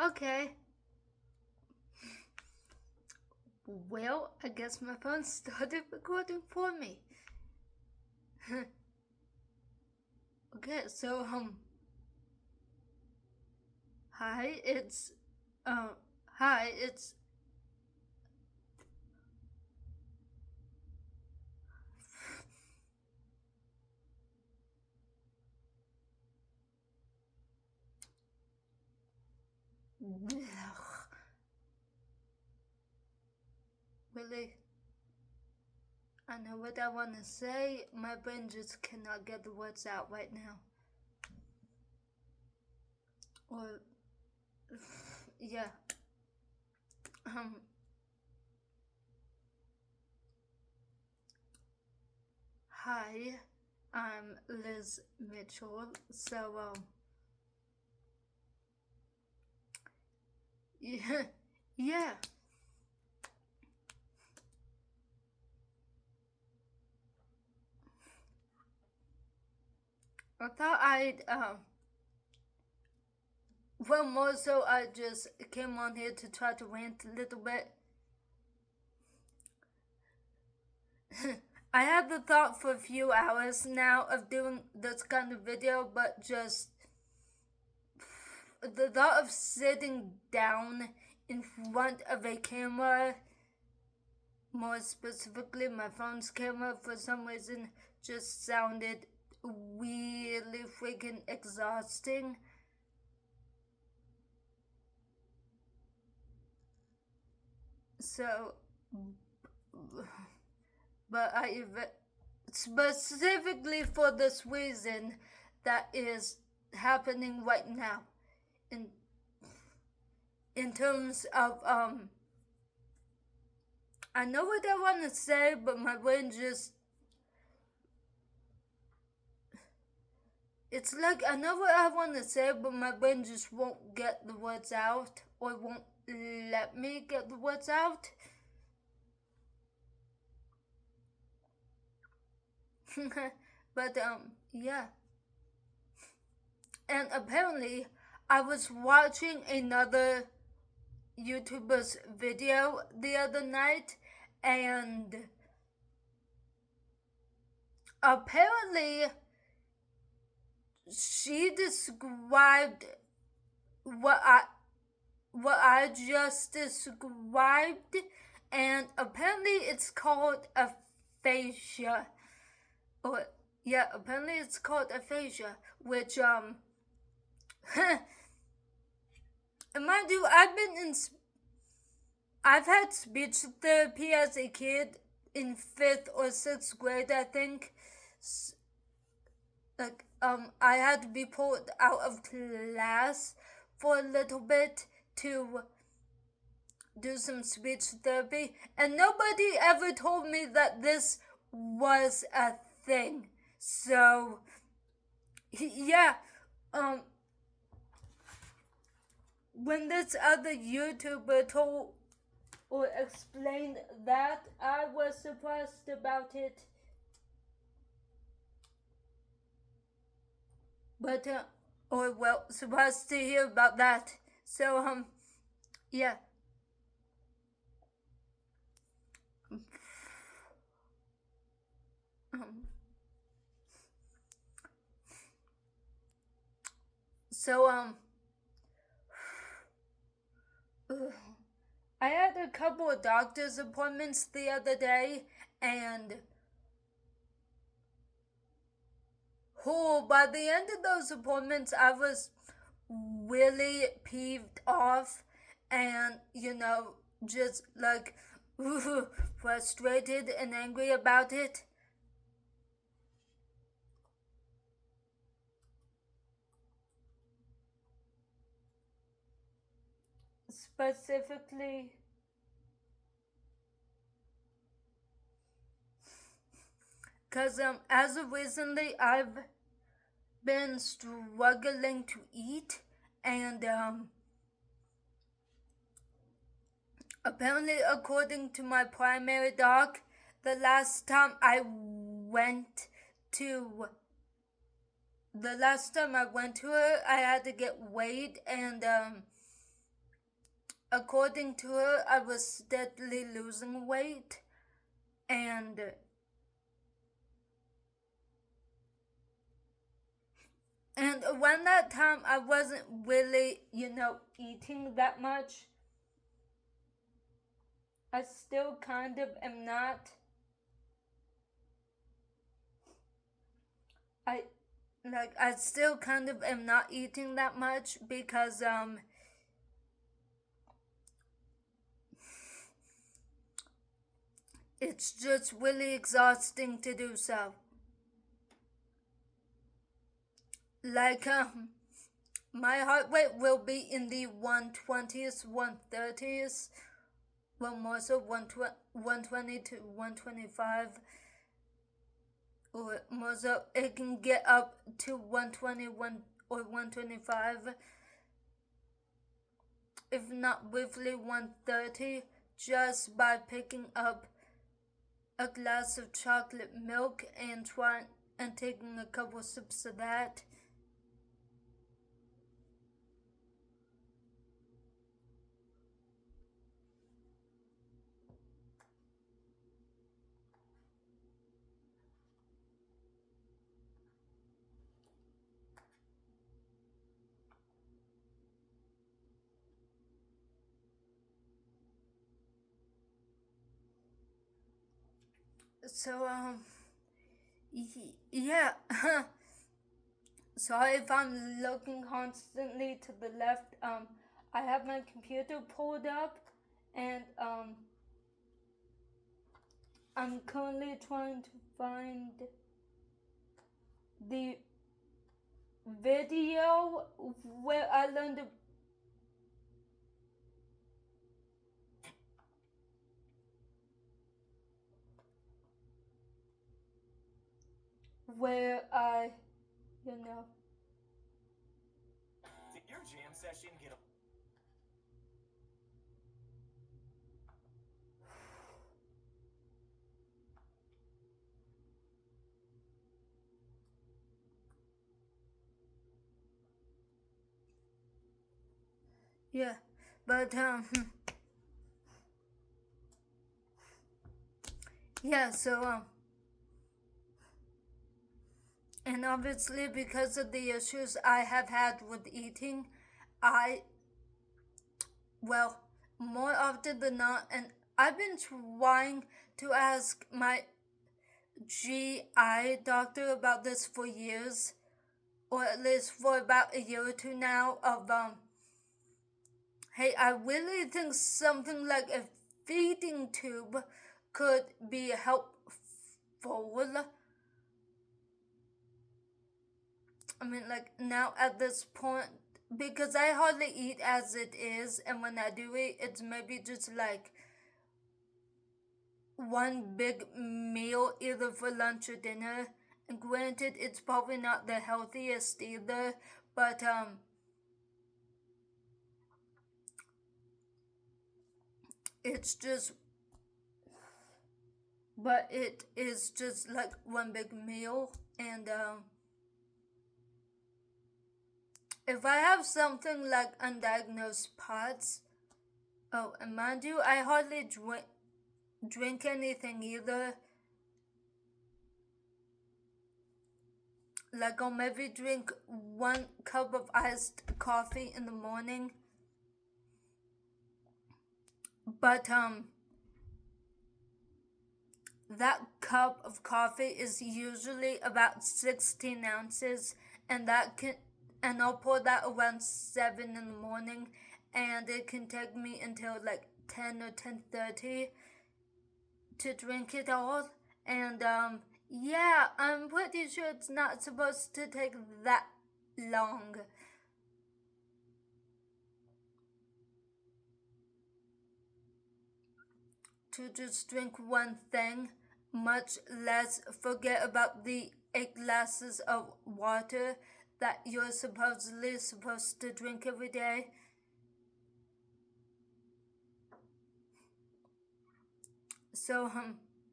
Okay. Well, I guess my phone started recording for me. Okay, so hi, it's hi, it's really, I know what I want to say. My brain just cannot get the words out right now. Or, yeah. Um, Hi, I'm Liz Mitchell. So, yeah, yeah. I thought well, more so I just came on here to try to rant a little bit. I had the thought for a few hours now of doing this kind of video, but just the thought of sitting down in front of a camera, more specifically my phone's camera, for some reason just sounded really freaking exhausting. So, but I specifically for this reason that is happening right now in terms of I know what I want to say, but my brain just it's like I know what I want to say, but my brain just won't get the words out, or won't let me get the words out. But yeah. And apparently I was watching another YouTuber's video the other night, and apparently she described what I just described, and apparently it's called aphasia. Or yeah, apparently it's called aphasia, which mind you, I've had speech therapy as a kid in 5th or 6th grade, I think. Like, I had to be pulled out of class for a little bit to do some speech therapy, and nobody ever told me that this was a thing. So, yeah, when this other YouTuber told or explained that, I was surprised about it. But, or well, surprised to hear about that. So, yeah. So, I had a couple of doctor's appointments the other day, and by the end of those appointments, I was really peeved off and, just like frustrated and angry about it. Specifically, because as of recently, I've been struggling to eat, and apparently, according to my primary doc, the last time I went to her, I had to get weighed, and according to her, I was steadily losing weight, and around that time I wasn't really, eating that much. I still kind of am not. I I still kind of am not eating that much because it's just really exhausting to do so. Like my heart rate will be in the 120s, 130s, well more so 120 to 125, or more so it can get up to 121 or 125, if not briefly 130, just by picking up a glass of chocolate milk and taking a couple sips of that. So yeah. Sorry if I'm looking constantly to the left. I have my computer pulled up, and I'm currently trying to find the video where I learned where I, you know. Did your jam session get Yeah, but yeah. So and obviously because of the issues I have had with eating, I, well, more often than not, and I've been trying to ask my GI doctor about this for years, or at least for about a year or two now, of hey, I really think something like a feeding tube could be helpful. I mean, like, now at this point, because I hardly eat as it is, and when I do eat, it's maybe just like one big meal either for lunch or dinner. And granted, it's probably not the healthiest either, but it's just, but it is just like one big meal. And if I have something like undiagnosed POTS, oh, and mind you, I hardly drink anything either. Like, I'll maybe drink 1 cup of iced coffee in the morning. But that cup of coffee is usually about 16 ounces, and I'll pour that around 7 in the morning, and it can take me until like 10 or 10:30 to drink it all. And yeah, I'm pretty sure it's not supposed to take that long. To just drink one thing, much less forget about the 8 glasses of water that you're supposedly supposed to drink every day. So,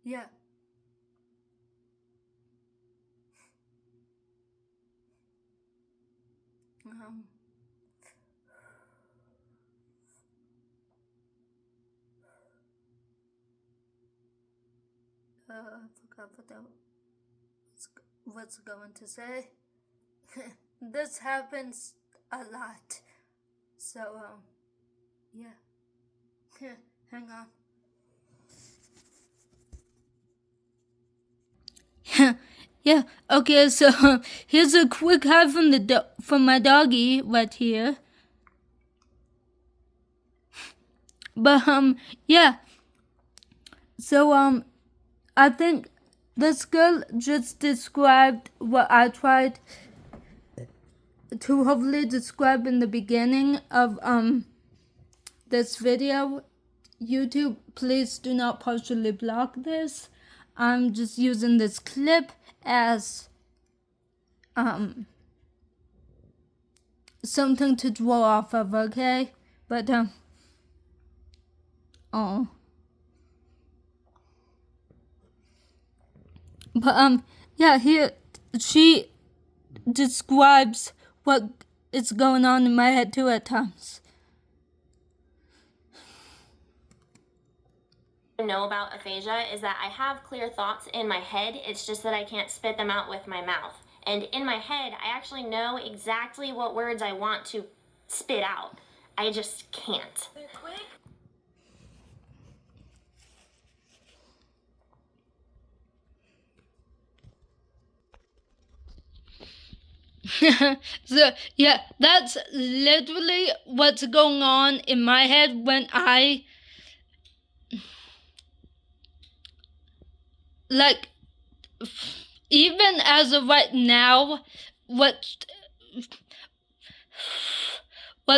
yeah. Um, I forgot what's going to say. This happens a lot. So, yeah. Hang on. Yeah, okay, so here's a quick hi from my doggy right here. But, yeah. So, I think this girl just described what I tried to hopefully describe in the beginning of, this video. YouTube, please do not partially block this. I'm just using this clip as, something to draw off of, okay? But, oh. But, yeah, here, she describes what is going on in my head too at times. Know about aphasia is that I have clear thoughts in my head. It's just that I can't spit them out with my mouth. And in my head, I actually know exactly what words I want to spit out. I just can't. So, yeah, that's literally what's going on in my head when I, like, even as of right now, what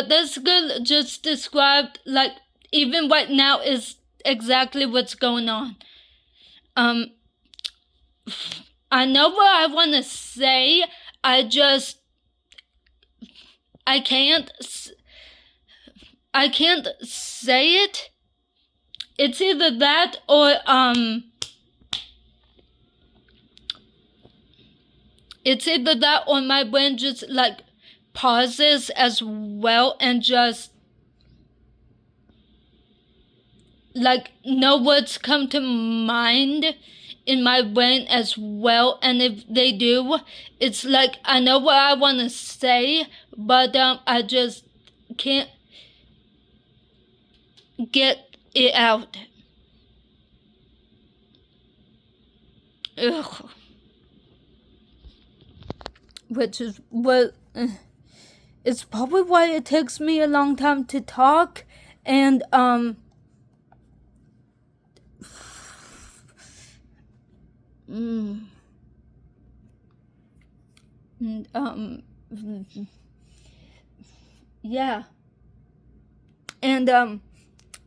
this girl just described, like, even right now is exactly what's going on. I know what I want to say, I can't say it. It's either that or, my brain just, like, pauses as well and just, like, no words come to mind in my brain as well, and if they do, it's like I know what I want to say, but I just can't get it out. Ugh. Which is what it's probably why it takes me a long time to talk, and yeah. And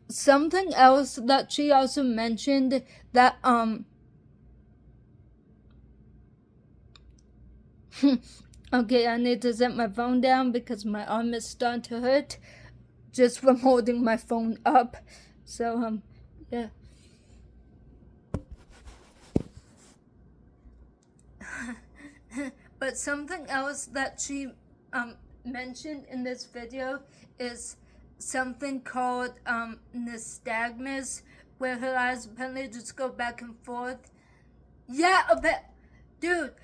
something else that she also mentioned that okay, I need to set my phone down because my arm is starting to hurt just from holding my phone up. So yeah. But something else that she mentioned in this video is something called nystagmus, where her eyes apparently just go back and forth. Yeah, dude,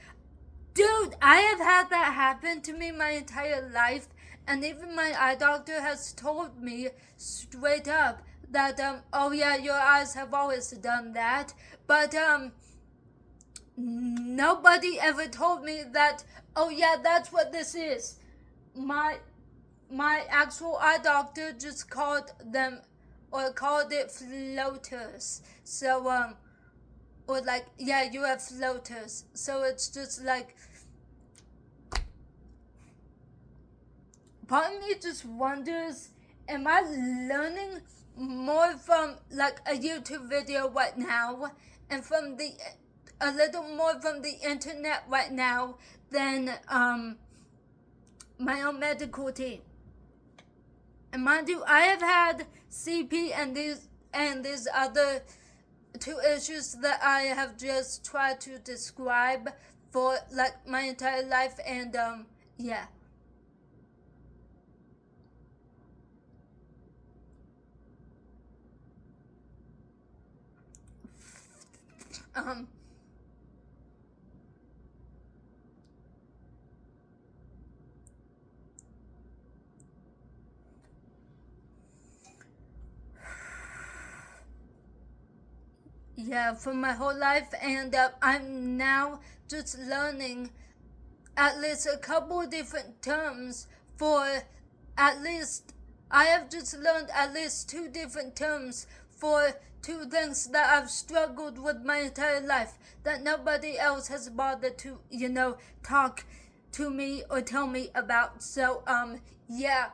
I have had that happen to me my entire life, and even my eye doctor has told me straight up that oh yeah, your eyes have always done that, but nobody ever told me that, oh yeah, that's what this is. My actual eye doctor just called it floaters. So or like, yeah, you have floaters. So it's just like, part of me just wonders, am I learning more from like a YouTube video right now and from a little more from the internet right now than my own medical team? And mind you, I have had CP and these other two issues that I have just tried to describe for like my entire life, and yeah. yeah, for my whole life, and I'm now just learning at least a couple different terms for at least, I have just learned at least 2 different terms for 2 things that I've struggled with my entire life that nobody else has bothered to, talk to me or tell me about. So, yeah.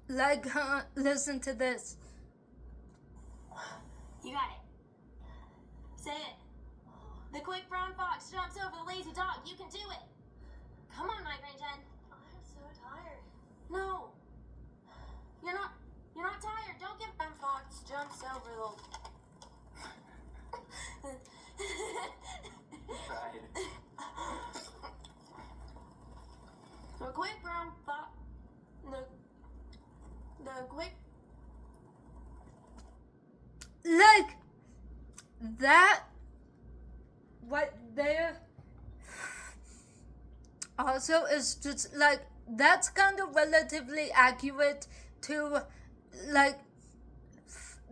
Like, listen to this. You got it. Say it. The quick brown fox jumps over the lazy dog. You can do it. Come on, Migraine Jen. I'm so tired. No. You're not tired. Don't give brown fox jumps over the... Tried. The quick brown fox... The quick... Like, that right there also is just like, that's kind of relatively accurate to like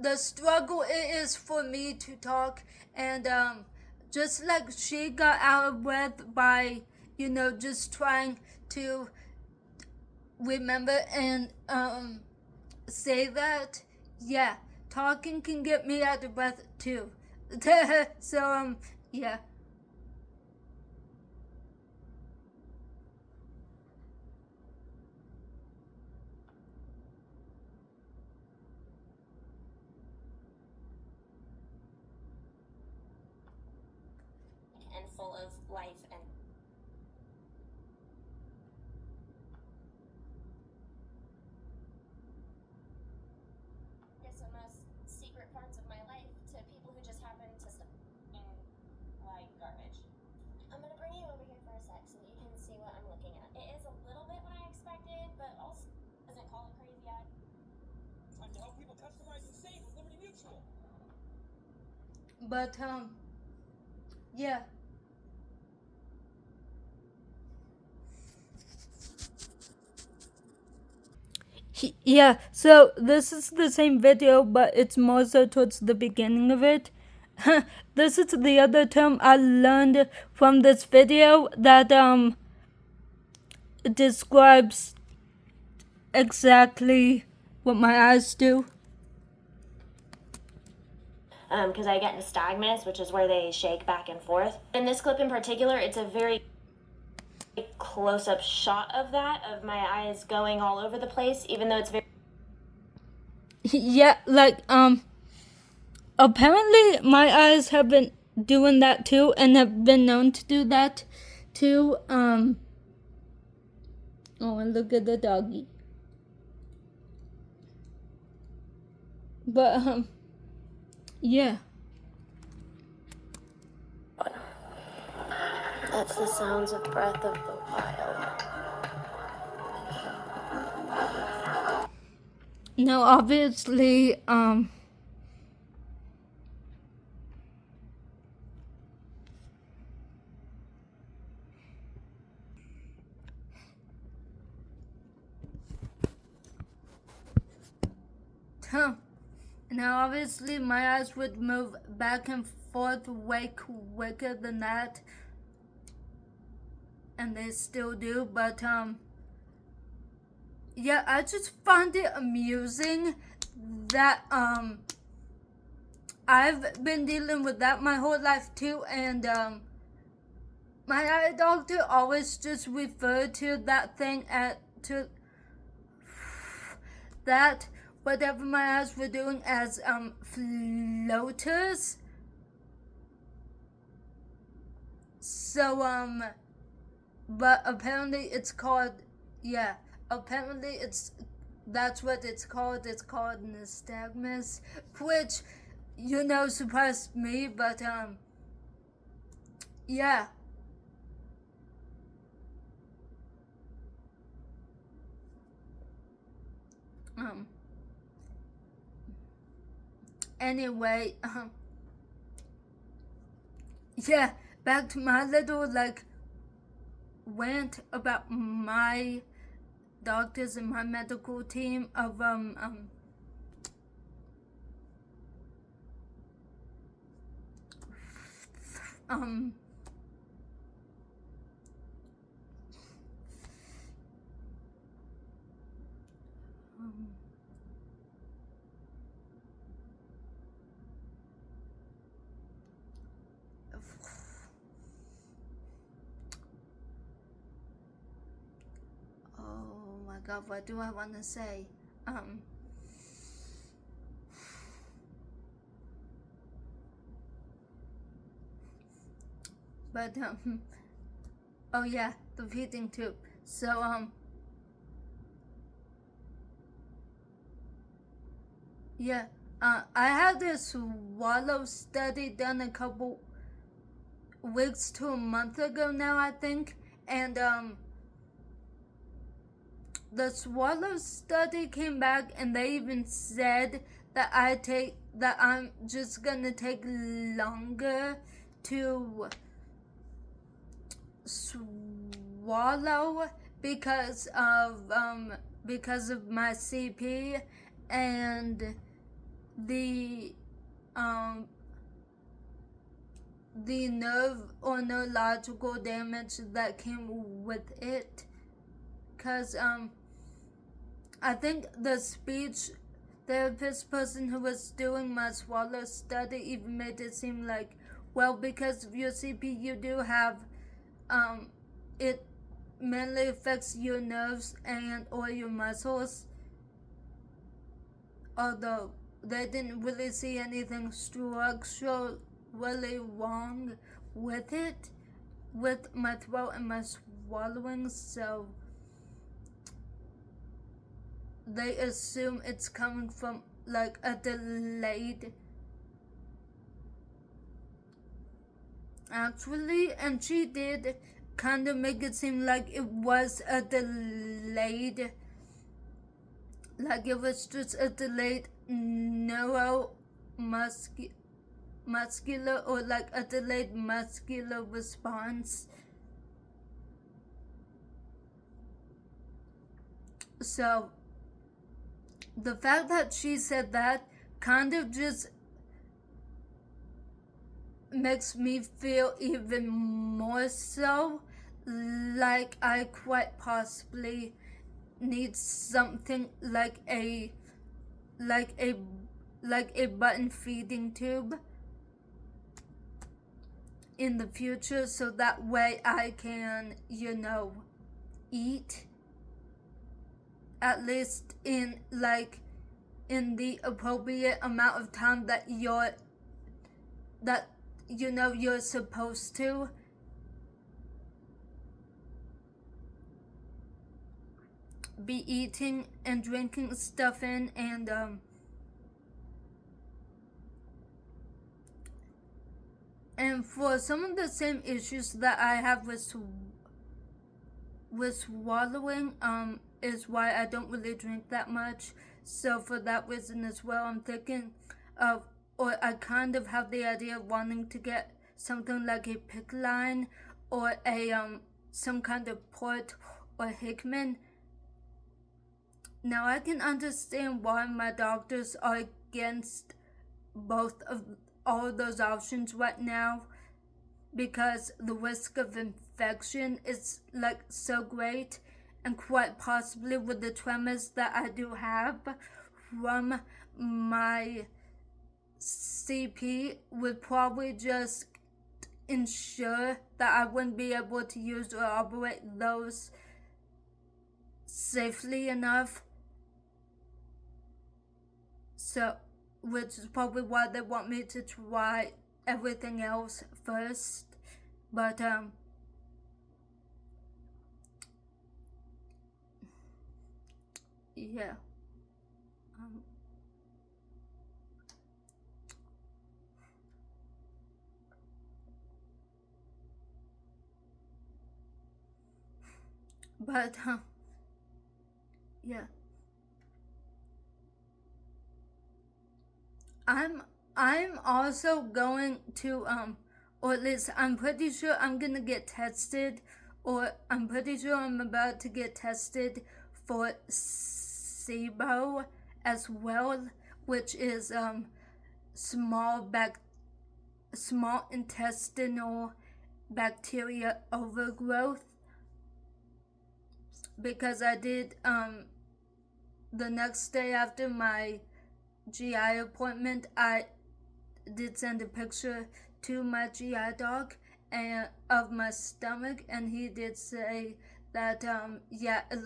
the struggle it is for me to talk, and just like she got out of breath by just trying to remember and say that. Yeah, talking can get me out of breath too. So yeah. And full of life and... Here's the most secret parts of my life to people who just happen to like garbage. I'm gonna bring you over here for a sec so that you can see what I'm looking at. It is a little bit what I expected, but also doesn't call it crazy yet. Time to help people customize and save with Liberty Mutual. But yeah. Yeah, so this is the same video, but it's more so towards the beginning of it. This is the other term I learned from this video that describes exactly what my eyes do. Because I get nystagmus, which is where they shake back and forth. In this clip in particular, it's a very close-up shot of that, of my eyes going all over the place, even though it's very... Yeah, like, apparently my eyes have been doing that too, and have been known to do that too. Oh, and look at the doggy. But, yeah. That's the sounds of Breath of the Wild. Now, obviously, now obviously my eyes would move back and forth way quicker than that, and they still do, but yeah, I just find it amusing that I've been dealing with that my whole life too, and my eye doctor always just referred to that thing to that whatever my eyes were doing as floaters. but apparently it's called, apparently that's what it's called nystagmus, which, surprised me, but yeah. Anyway, yeah, back to my little rant about my doctors and my medical team of oh my god, what do I want to say? But oh yeah, the feeding tube. So yeah, I had this swallow study done a couple weeks to a month ago now, I think, and the swallow study came back, and they even said that I'm just gonna take longer to swallow because of my CP and the nerve or neurological damage that came with it. Cause I think the speech therapist person who was doing my swallow study even made it seem like, well, because of your CP, you do have it mainly affects your nerves and or your muscles, although they didn't really see anything structurally wrong with it, with my throat and my swallowing, so they assume it's coming from a delayed, actually, and she did kind of make it seem like it was a delayed, like it was just a delayed muscular or a delayed muscular response. So the fact that she said that kind of just makes me feel even more so like I quite possibly need something like a button feeding tube in the future, so that way I can, eat at least in the appropriate amount of time that you're supposed to. Be eating and drinking stuff in, and for some of the same issues that I have with swallowing, is why I don't really drink that much. So for that reason as well, I'm thinking of, or I kind of have the idea of wanting to get something like a PICC line or a some kind of port or hickman. Now I can understand why my doctors are against both of all of those options right now, because the risk of infection is so great, and quite possibly with the tremors that I do have from my CP would probably just ensure that I wouldn't be able to use or operate those safely enough. So, which is probably why they want me to try everything else first. But yeah. But yeah. I'm also going to or at least I'm pretty sure I'm gonna get tested, or I'm pretty sure I'm about to get tested for SIBO as well, which is small intestinal bacteria overgrowth, because I did the next day after my GI appointment, I did send a picture to my GI dog and of my stomach, and he did say that it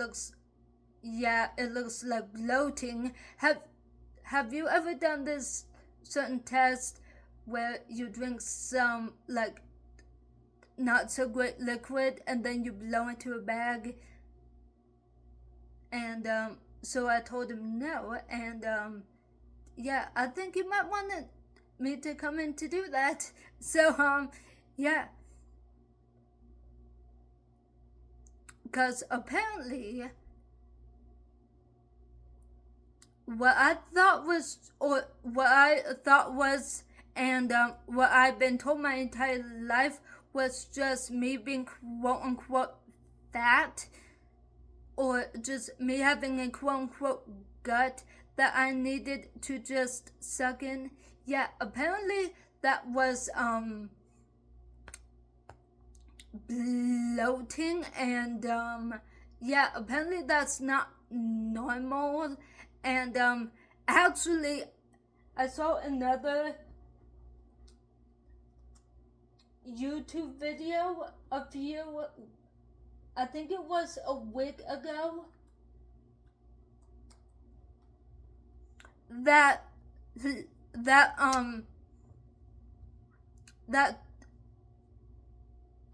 looks like bloating. Have you ever done this certain test where you drink some like not so great liquid and then you blow into a bag? And so I told him no, and I think you might want me to come in to do that. So yeah, because apparently what I thought was, and what I've been told my entire life was just me being quote unquote fat, or just me having a quote unquote gut that I needed to just suck in. Yeah, apparently that was bloating, and apparently that's not normal. And actually I saw another YouTube video I think it was a week ago, that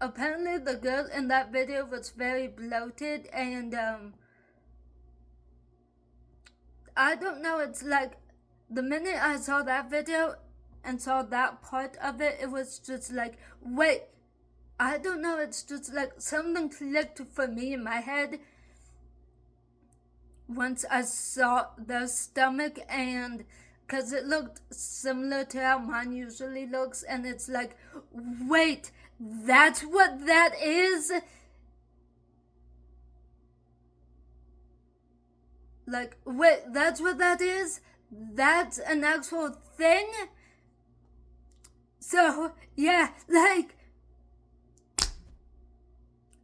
apparently the girl in that video was very bloated, and I don't know, it's like the minute I saw that video and saw that part of it, it was just like, wait, I don't know, it's just like something clicked for me in my head once I saw the stomach, and because it looked similar to how mine usually looks, and it's like, wait, that's what that is? Like, wait, that's what that is? That's an actual thing? So, yeah, like,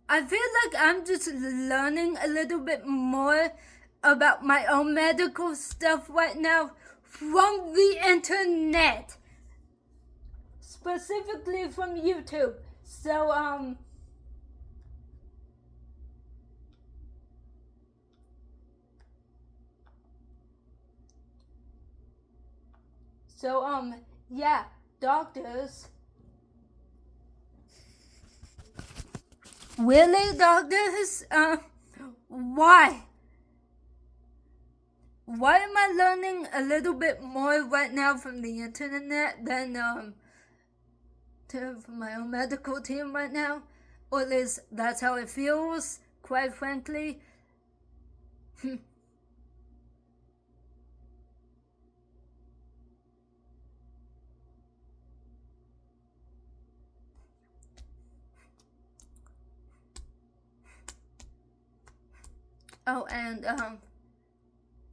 I feel like I'm just learning a little bit more about my own medical stuff right now from the internet, specifically from YouTube. So yeah, doctors. Really, doctors? Why? Why am I learning a little bit more right now from the internet than from my own medical team right now? Or at least that's how it feels, quite frankly. Oh, and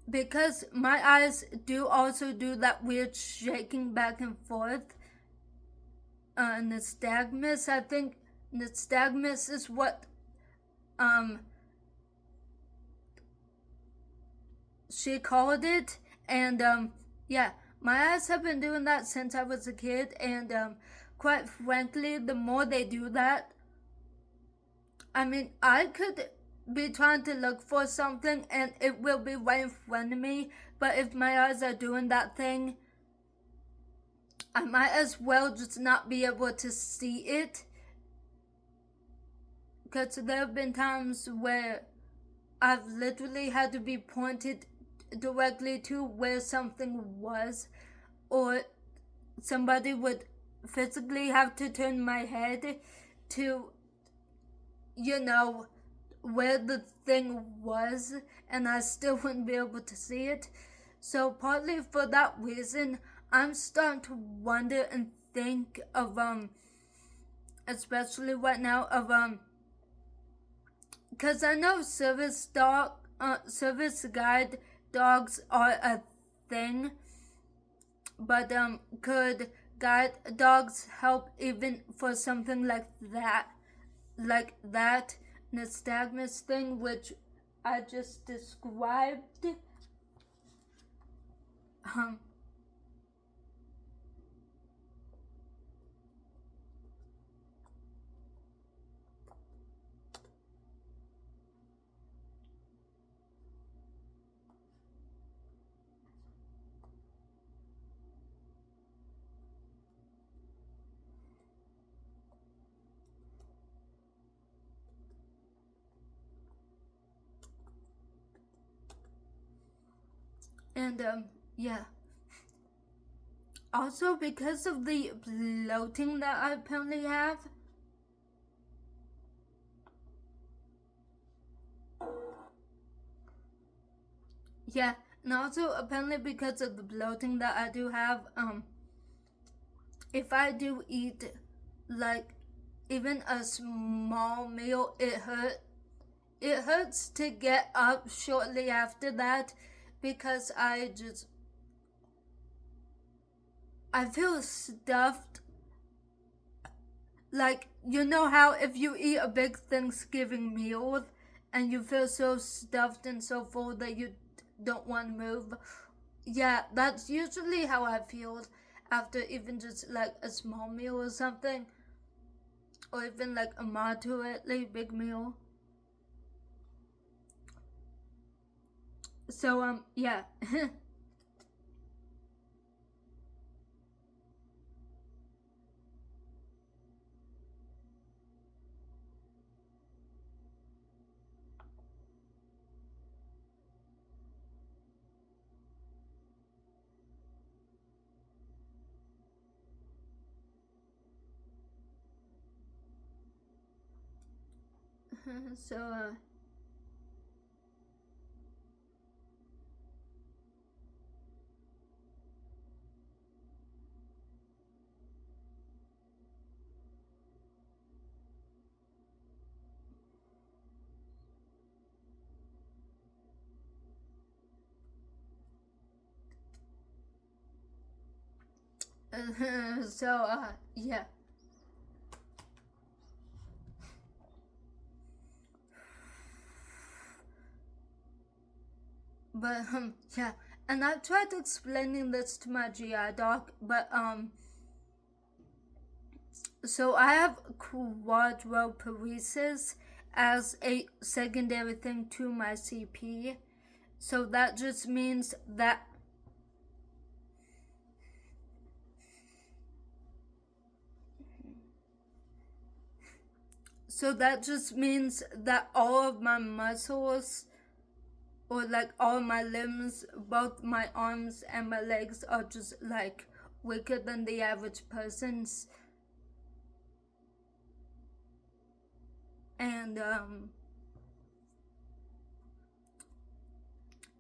because my eyes do also do that weird shaking back and forth, nystagmus, I think nystagmus is what she called it. And my eyes have been doing that since I was a kid, and quite frankly, the more they do that, I mean, I could be trying to look for something and it will be right in front of me, but if my eyes are doing that thing, I might as well just not be able to see it. Because there have been times where I've literally had to be pointed directly to where something was, or somebody would physically have to turn my head to, where the thing was, and I still wouldn't be able to see it. So partly for that reason, I'm starting to wonder and think of especially right now, of because I know service guide dogs are a thing, but could guide dogs help even for something like that nystagmus thing which I just described? Um, and yeah. Also, because of the bloating that I apparently have, yeah, and also apparently because of the bloating that I do have, if I do eat like even a small meal, it hurts to get up shortly after that, because I feel stuffed. Like, you know how if you eat a big Thanksgiving meal and you feel so stuffed and so full that you don't want to move? Yeah, that's usually how I feel after even just like a small meal or something, or even like a moderately big meal. So yeah. so yeah. But yeah, and I've tried explaining this to my GI doc, but so I have quadriparesis as a secondary thing to my CP. So that just means that all of my muscles, or like all my limbs, both my arms and my legs, are just like weaker than the average person's. And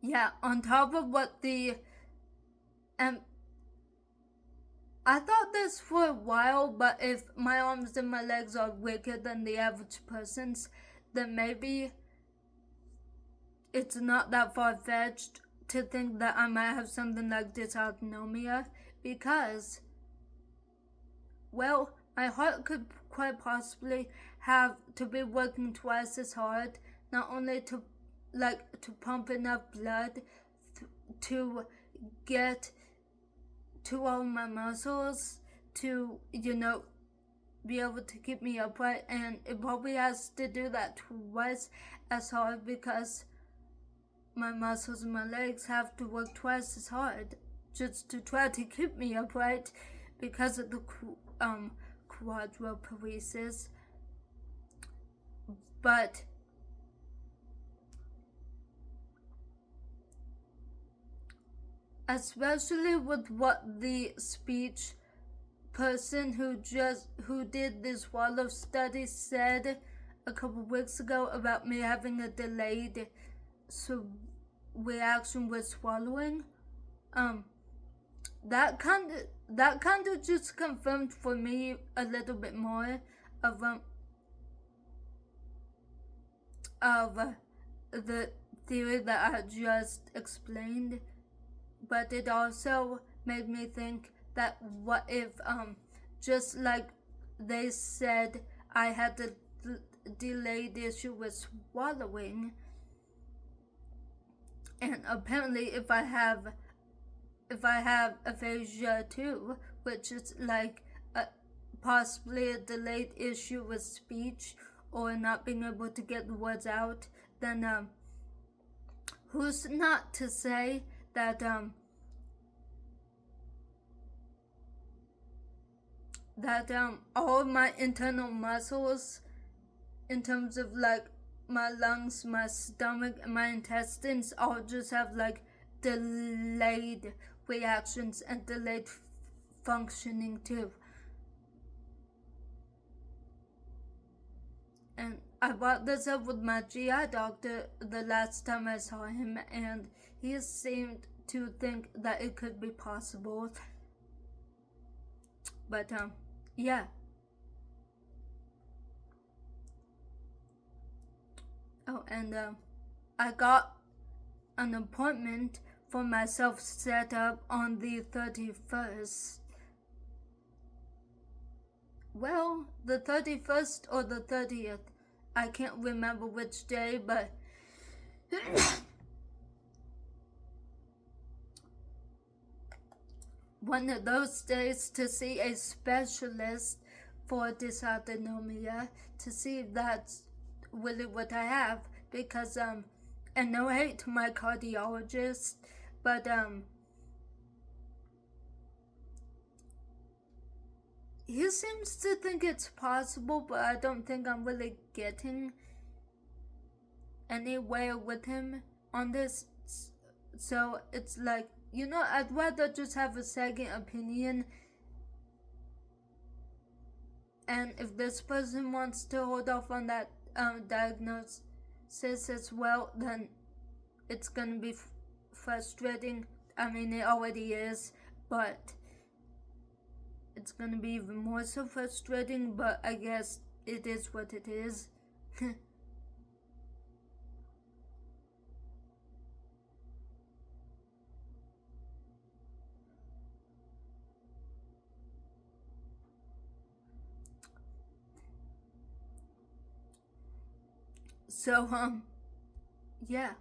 yeah, on top of what the I thought this for a while, but if my arms and my legs are weaker than the average person's, then maybe it's not that far-fetched to think that I might have something like dysautonomia, because, well, my heart could quite possibly have to be working twice as hard, not only to pump enough blood to get to all my muscles to, be able to keep me upright, and it probably has to do that twice as hard, because my muscles and my legs have to work twice as hard just to try to keep me upright because of the quadriparesis. But especially with what the speech person who did the swallow study said a couple weeks ago about me having a delayed reaction with swallowing. That kind of just confirmed for me a little bit more of the theory that I just explained, but it also made me think that what if just like they said I had the delayed issue with swallowing, and apparently if I have aphasia too, which is like possibly a delayed issue with speech or not being able to get the words out, then who's not to say that all my internal muscles, in terms of like my lungs, my stomach, and my intestines, all just have like delayed reactions and delayed functioning too. And I brought this up with my GI doctor the last time I saw him, and he seemed to think that it could be possible. But yeah. Oh, and I got an appointment for myself set up on the 31st. Well, the 31st or the 30th. I can't remember which day, but one of those days to see a specialist for dysautonomia, to see if that's really what I have, because and no hate to my cardiologist, but he seems to think it's possible, but I don't think I'm really getting anywhere with him on this. So it's like, I'd rather just have a second opinion. And if this person wants to hold off on that diagnosis as well, then it's gonna be frustrating. I mean, it already is, but it's gonna be even more so frustrating, but I guess it is what it is. So, yeah.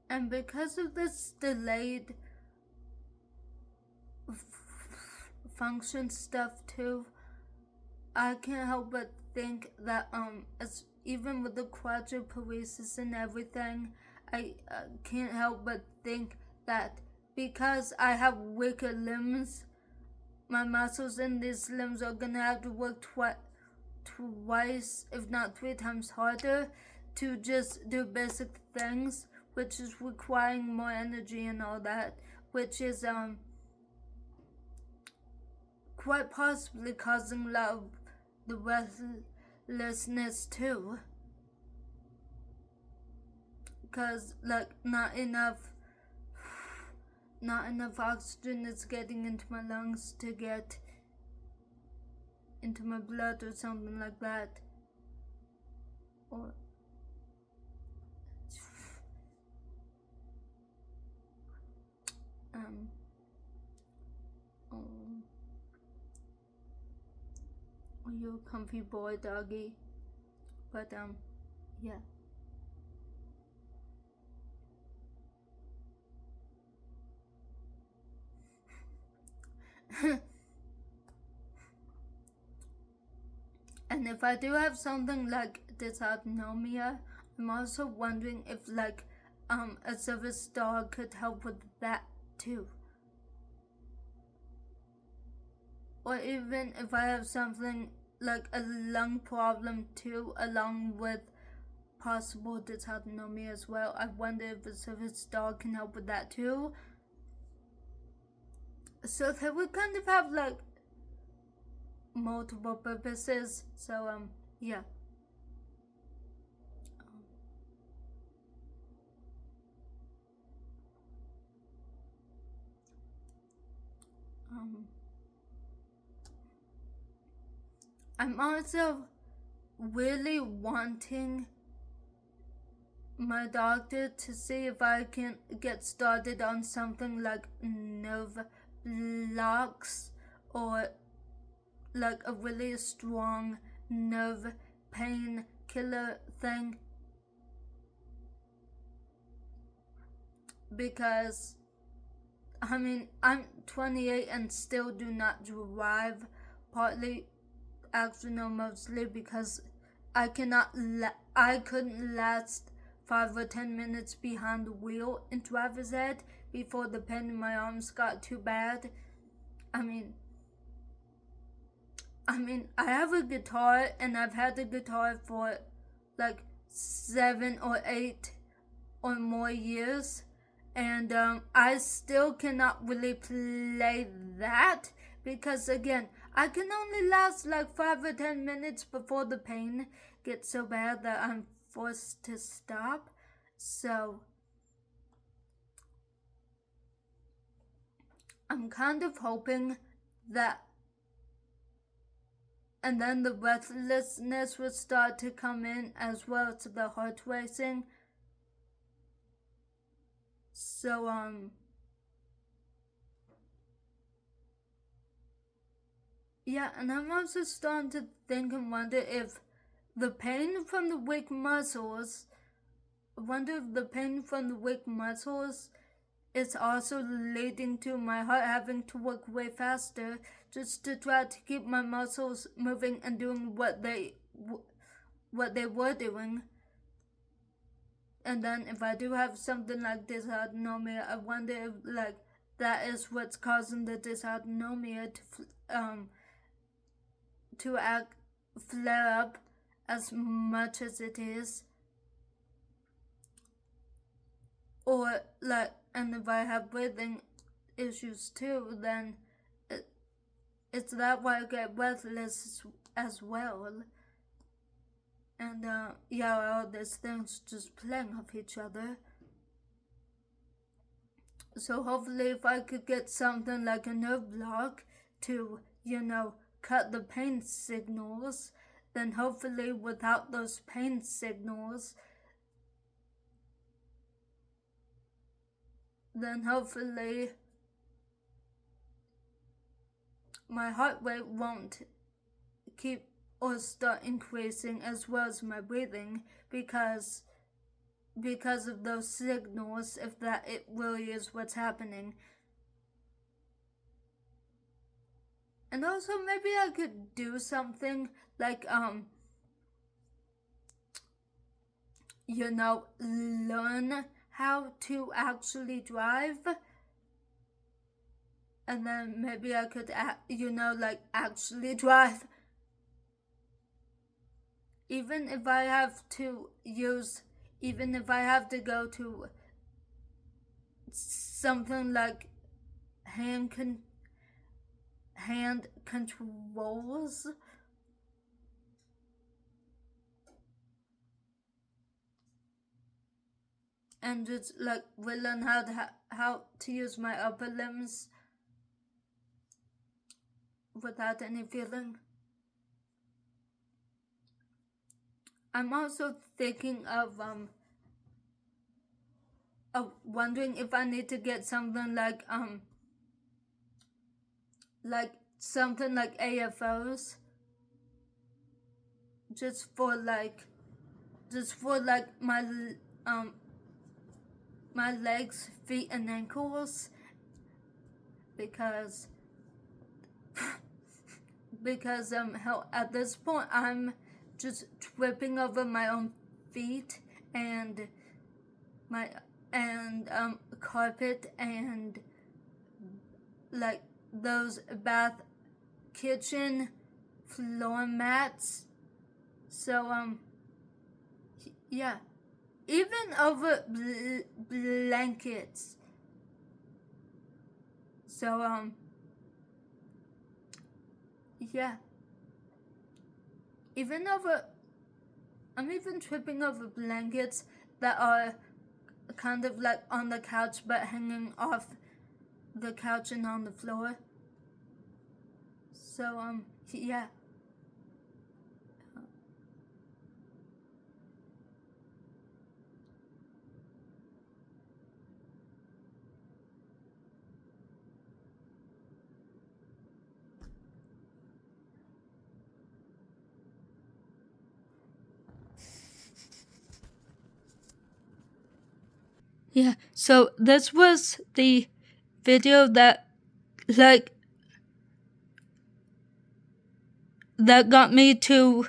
And because of this delayed function stuff too, I can't help but think that as even with the quadriparesis and everything, I can't help but think that because I have weaker limbs, my muscles in these limbs are gonna have to work twice, if not 3 times harder, to just do basic things, which is requiring more energy and all that, which is quite possibly causing a lot of the restlessness too, because like not enough oxygen is getting into my lungs to get into my blood or something like that. Or you're a comfy boy, doggy. But yeah. And if I do have something like dysautonomia, I'm also wondering if like a service dog could help with that too. Or even if I have something like a lung problem too, along with possible dysautonomia as well, I wonder if a service dog can help with that too. So that we kind of have like multiple purposes. So yeah. I'm also really wanting my doctor to see if I can get started on something like nerve blocks or like a really strong nerve pain killer thing, because I mean I'm 28 and still do not drive, partly actually no, mostly because I couldn't last 5 or 10 minutes behind the wheel in driver's ed before the pain in my arms got too bad. I mean, I have a guitar, and I've had the guitar for like 7 or 8 or more years, and I still cannot really play that because, again, I can only last like 5 or 10 minutes before the pain gets so bad that I'm forced to stop. So I'm kind of hoping that, and then the breathlessness would start to come in as well as the heart racing. So yeah, and I'm also starting to think and wonder if the pain from the weak muscles, is also leading to my heart having to work way faster just to try to keep my muscles moving and doing what they were doing. And then if I do have something like dysautonomia, I wonder if like that is what's causing the dysautonomia to flare up as much as it is. Or like, and if I have breathing issues too, then it's that why I get breathless as well. And yeah, all these things just playing off each other. So hopefully if I could get something like a nerve block to, cut the pain signals, then hopefully without those pain signals, then hopefully my heart rate won't keep or start increasing as well as my breathing because of those signals, if that it really is what's happening. And also maybe I could do something like learn how to actually drive, and then maybe I could actually drive, even if I have to go to something like hand controls. And just like learn how to use my upper limbs without any feeling. I'm also thinking of wondering if I need to get something like something like AFOs just for my legs, feet, and ankles, because because how at this point I'm just tripping over my own feet and my carpet and like those bath kitchen floor mats. So yeah, even over blankets. So yeah, I'm even tripping over blankets that are kind of like on the couch but hanging off the couch and on the floor. So yeah. Yeah, so this was the video that got me to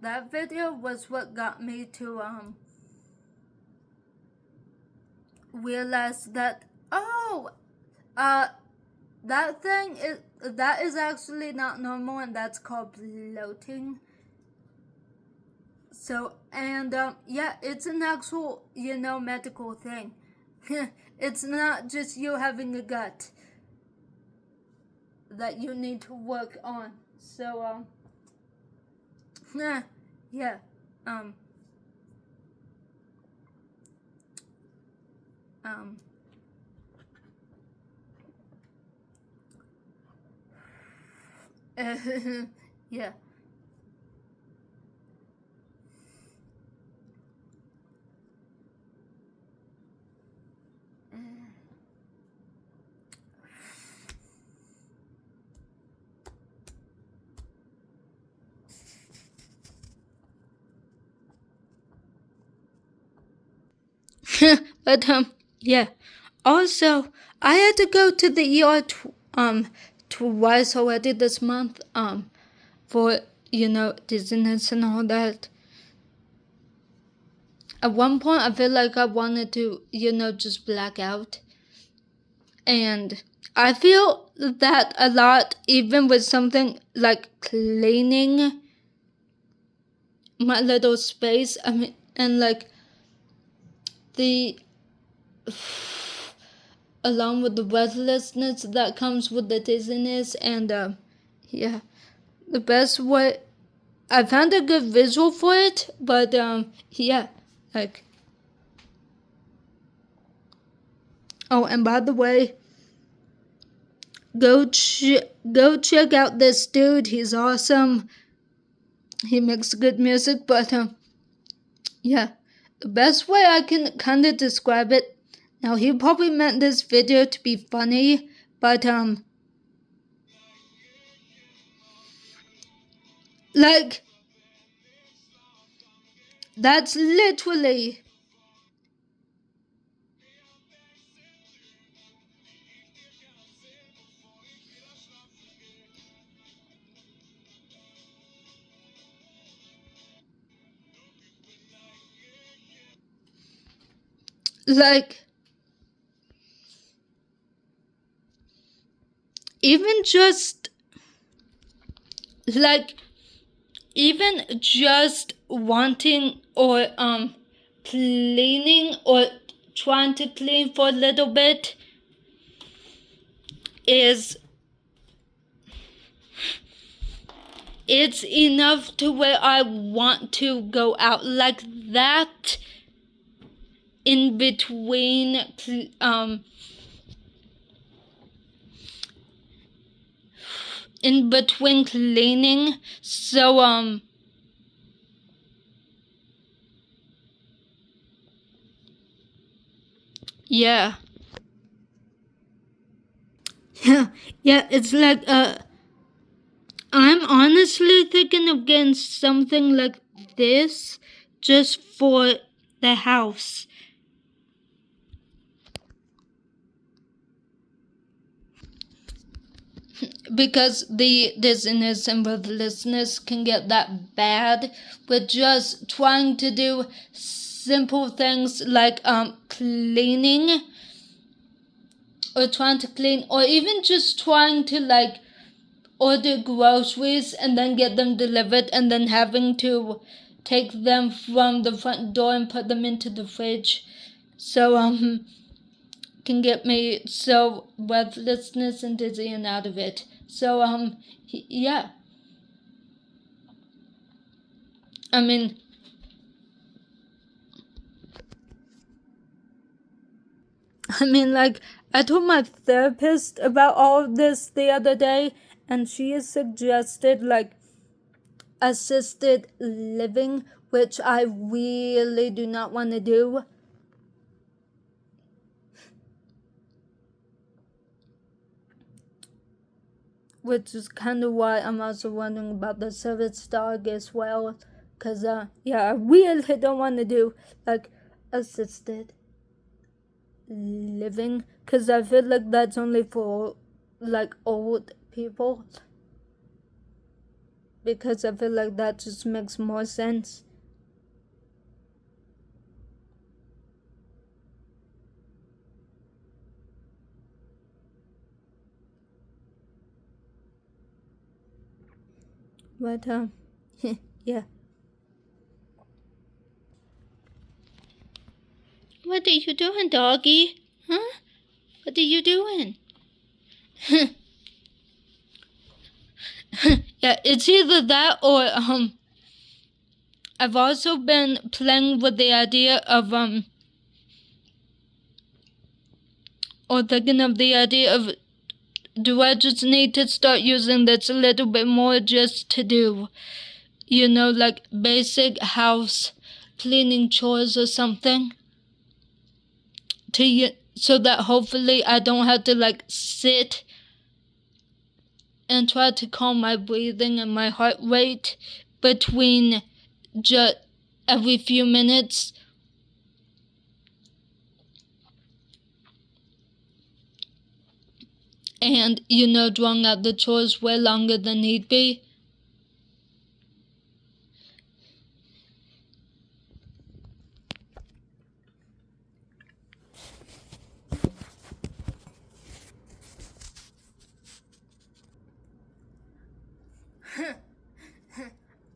that video was what got me to realize that that is actually not normal, and that's called bloating. So, and yeah, it's an actual, medical thing. It's not just you having a gut that you need to work on. So, yeah, um, um, yeah. But yeah. Also, I had to go to the ER twice already this month for dizziness and all that. At one point, I feel like I wanted to just black out, and I feel that a lot, even with something like cleaning my little space. I mean, and like the along with the breathlessness that comes with the dizziness, and yeah, the best way I found a good visual for it, but yeah, like, oh, and by the way, go check out this dude. He's awesome. He makes good music, but yeah, the best way I can kind of describe it. Now, he probably meant this video to be funny, but like, that's literally like, even just like, even just wanting or cleaning or trying to clean for a little bit is it's enough to where I want to go out like that in between cleaning. So yeah. Yeah, it's like I'm honestly thinking of getting something like this just for the house. because the dizziness and breathlessness can get that bad with just trying to do simple things like cleaning, or trying to clean, or even just trying to like order groceries and then get them delivered and then having to take them from the front door and put them into the fridge. So can get me so breathlessness and dizzy and out of it. So yeah. I mean, like, I told my therapist about all of this the other day, and she has suggested, like, assisted living, which I really do not want to do. Which is kind of why I'm also wondering about the service dog as well. Because, yeah, I really don't want to do, like, assisted living. Because I feel like that's only for, like, old people. Because I feel like that just makes more sense. But, yeah. What are you doing, doggy? Huh? What are you doing? Yeah, it's either that or, I've also been playing with the idea of, or thinking of the idea of, do I just need to start using this a little bit more just to do, you know, like basic house cleaning chores or something? So that hopefully I don't have to like sit and try to calm my breathing and my heart rate between just every few minutes. And, you know, drawing out the chores way longer than need be.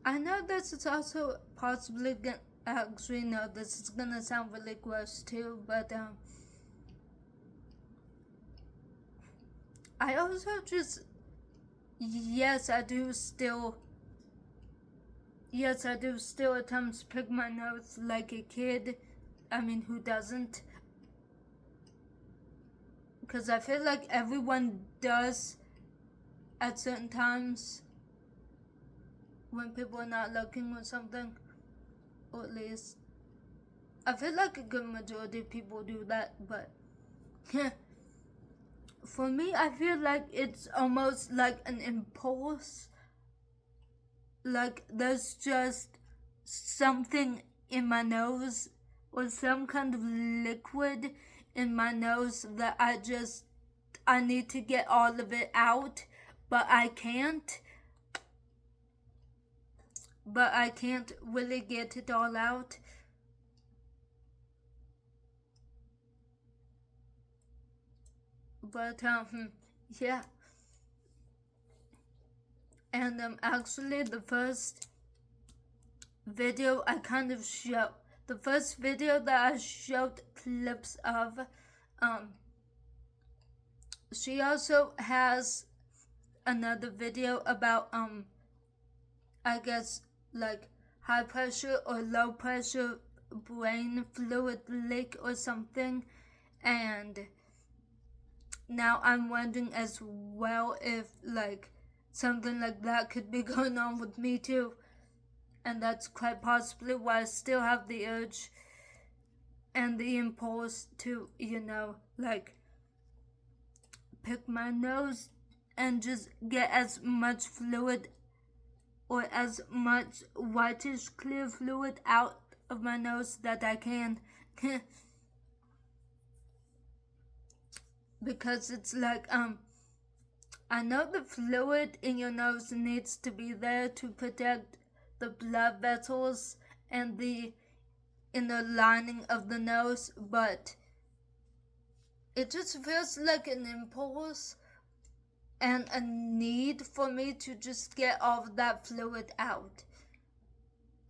I know this is also possibly actually, no, this is gonna sound really gross too, but I also just, yes, I do still at times pick my nose like a kid. I mean, who doesn't? Because I feel like everyone does at certain times when people are not looking or something. Or at least, I feel like a good majority of people do that, but for me, I feel like it's almost like an impulse. Like there's just something in my nose or some kind of liquid in my nose that I need to get all of it out, but I can't. But I can't really get it all out. But, yeah. And, actually the first video the first video that I showed clips of, she also has another video about, I guess, like, high pressure or low pressure brain fluid leak or something, and now I'm wondering as well if, like, something like that could be going on with me too, and that's quite possibly why I still have the urge and the impulse to, you know, like, pick my nose and just get as much fluid or as much whitish clear fluid out of my nose that I can. Because it's like, I know the fluid in your nose needs to be there to protect the blood vessels and the inner lining of the nose, but it just feels like an impulse and a need for me to just get all of that fluid out.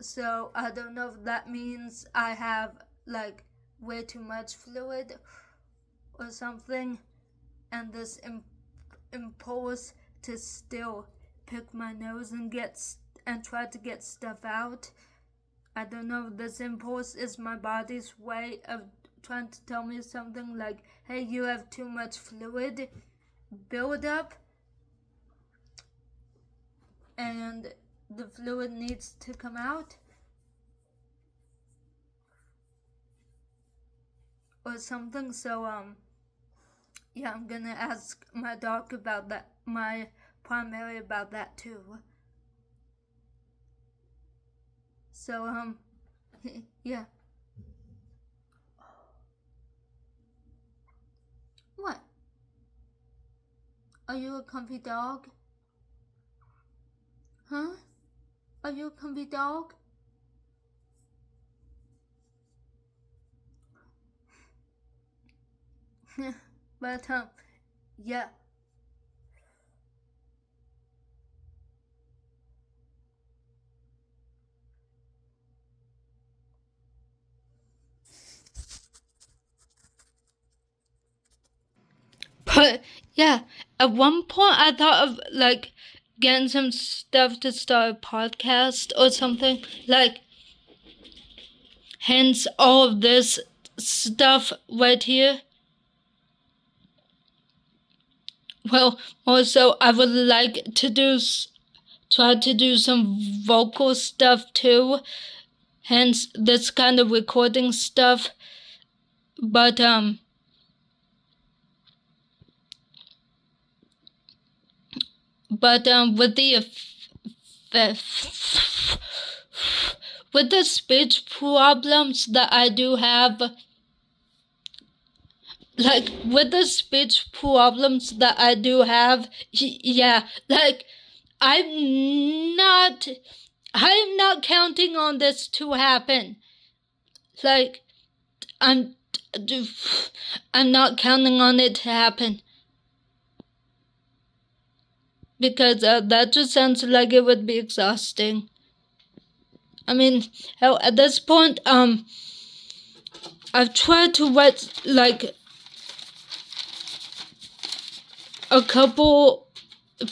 So I don't know if that means I have like way too much fluid or something, and this impulse to still pick my nose and try to get stuff out. I don't know if this impulse is my body's way of trying to tell me something like, hey, you have too much fluid build up and the fluid needs to come out or something. So yeah, I'm gonna ask my doc about that, my primary about that too. So yeah. What? Are you a comfy dog? Huh? Are you a comfy dog? But yeah. But yeah, at one point I thought of like getting some stuff to start a podcast or something. Like, hence all of this stuff right here. Well, also I would like to try to do some vocal stuff too. Hence this kind of recording stuff. But with the speech problems that I do have, like with the speech problems that I do have, yeah, like I'm not counting on this to happen. Like I'm not counting on it to happen. Because that just sounds like it would be exhausting. I mean, hell, at this point, I've tried to write like a couple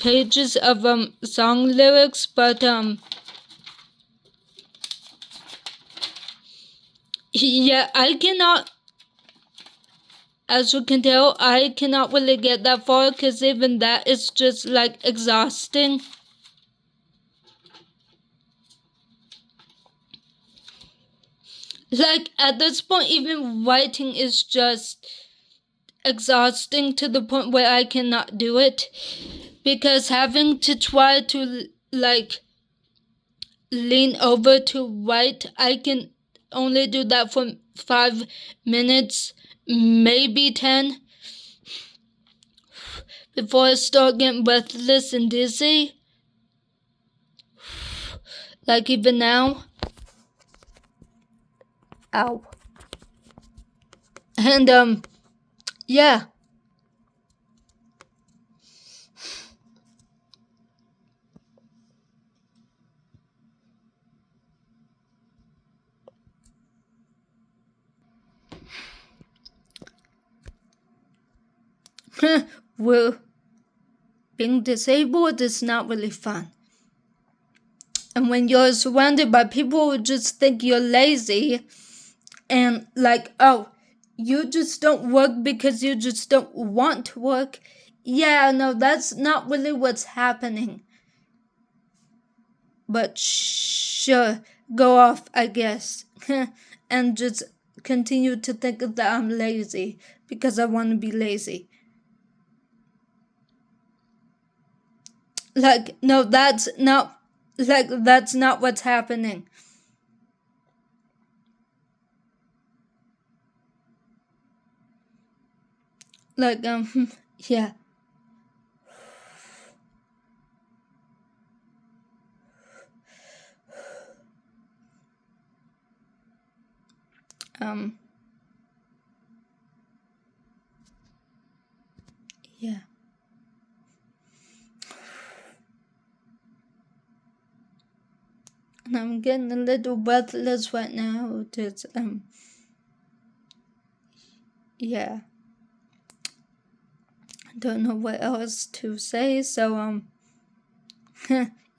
pages of song lyrics, but yeah, I cannot. As you can tell, I cannot really get that far because even that is just like exhausting. Like at this point, even writing is just exhausting to the point where I cannot do it, because having to try to like lean over to write, I can only do that for 5 minutes, maybe 10, before I start getting breathless and dizzy. Like even now. Ow. And yeah. Well, being disabled is not really fun. And when you're surrounded by people who just think you're lazy and like, oh, you just don't work because you just don't want to work. Yeah, no, that's not really what's happening. But sure, go off, I guess. And just continue to think that I'm lazy because I want to be lazy. Like, no, that's not what's happening. Like, yeah. yeah. And I'm getting a little breathless right now. Just, yeah. I don't know what else to say, so,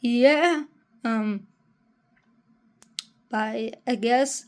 yeah, bye, I guess.